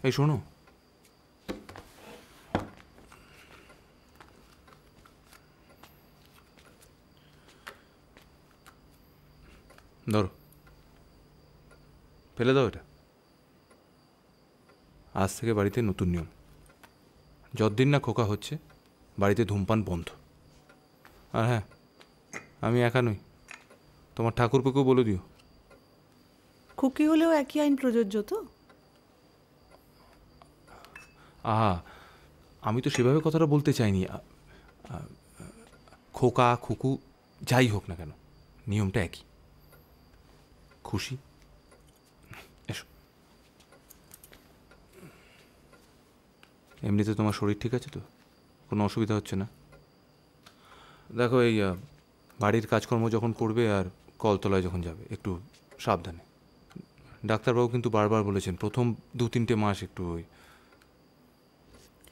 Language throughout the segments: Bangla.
এই শোনো, ধরো, ফেলে দাও এটা। আজ থেকে বাড়িতে নতুন নিয়ম, যতদিন না খোকা হচ্ছে বাড়িতে ধূমপান বন্ধ। আর হ্যাঁ, আমি একা নই, তোমার ঠাকুরপোকেও বলে দিও। খুকি হলেও একই আইন প্রযোজ্য তো? আহা, আমি তো সেভাবে কথাটা বলতে চাইনি। খোকা খুকু যাই হোক না কেন, নিয়মটা একই। খুশি? এসো। এমনিতে তোমার শরীর ঠিক আছে তো? কোনো অসুবিধা হচ্ছে না? দেখো, এই বাড়ির কাজকর্ম যখন করবে আর কলতলায় যখন যাবে একটু সাবধানে। ডাক্তারবাবু কিন্তু বারবার বলেছেন প্রথম 2-3 মাস একটু ওই।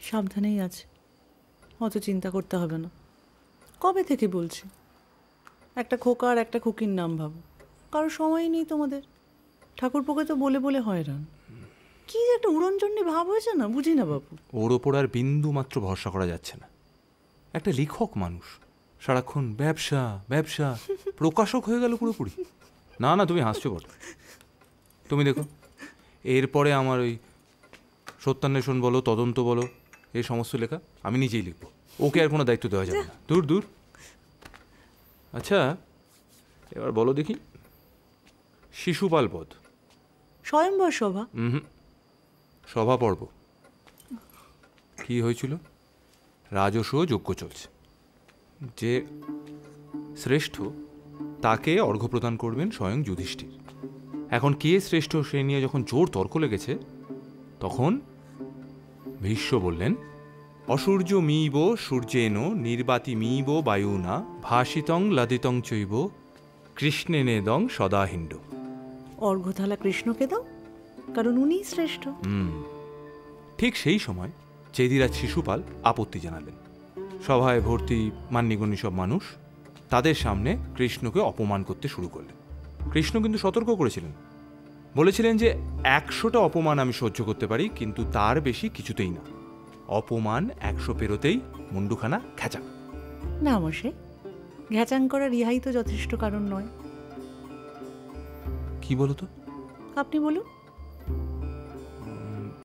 সাবধানেই আছে, অত চিন্তা করতে হবে না। কবে থেকে বলছি, একটা খোকা আর একটা খুকির নাম ভাবো। কারো সময়ই নেই তোমাদের। ঠাকুরপোকে তো বলে বলে হয়রান। কি যে একটা উড়নচণ্ডী ভাব হয়েছে না, বুঝি না বাবু। ওর ওপর আর বিন্দু মাত্র ভরসা করা যাচ্ছে না। একটা লেখক মানুষ, সারাক্ষণ ব্যবসা ব্যবসা, প্রকাশক হয়ে গেল পুরোপুরি। না না, তুমি হাসছো বট। তুমি দেখো, এরপরে আমার ওই সত্যান্বেষণ বলো, তদন্ত বলো, এই সমস্ত লেখা আমি নিজেই লিখবো। ওকে আর কোনো দায়িত্ব দেওয়া যাবে না। দূর দূর। আচ্ছা, এবার বলো দেখি, শিশুপাল বধ। স্বয়ম্বর সভা? সভা পর্ব। কি হয়েছিল? রাজস্ব যজ্ঞ চলছে, যে শ্রেষ্ঠ তাকে অর্ঘ্য প্রদান করবেন স্বয়ং যুধিষ্ঠির। এখন কে শ্রেষ্ঠ সে নিয়ে যখন জোর তর্ক লেগেছে, তখন ভীষ্ম বললেন, অসূর্য মিব সূর্যেন নির্বাতি মিব বায়ুনা ভাসিতং লাদিতং চৈব কৃষ্ণেনেদং সদাহিণ্ড। অর্ঘ্যথালা কৃষ্ণকে দাও, কারণ উনিই শ্রেষ্ঠ। ঠিক সেই সময় চেদিরাজ শিশুপাল আপত্তি জানালেন। সভায় ভর্তি মান্যিগণ্য সব মানুষ তাদের সামনে কৃষ্ণকে অপমান করতে শুরু করলেন। কৃষ্ণ কিন্তু সতর্ক করেছিলেন, বলেছিলেন যে 100টা অপমান আমি সহ্য করতে পারি, কিন্তু তার বেশি কিছুতেই না। অপমান 100 পেরোতেই মুন্ডুখানা খেঁচা। না মশাই, ঘ্যাচাং করার ইহাই তো যথেষ্ট কারণ নয়। কি বলো তো? আপনি বলুন।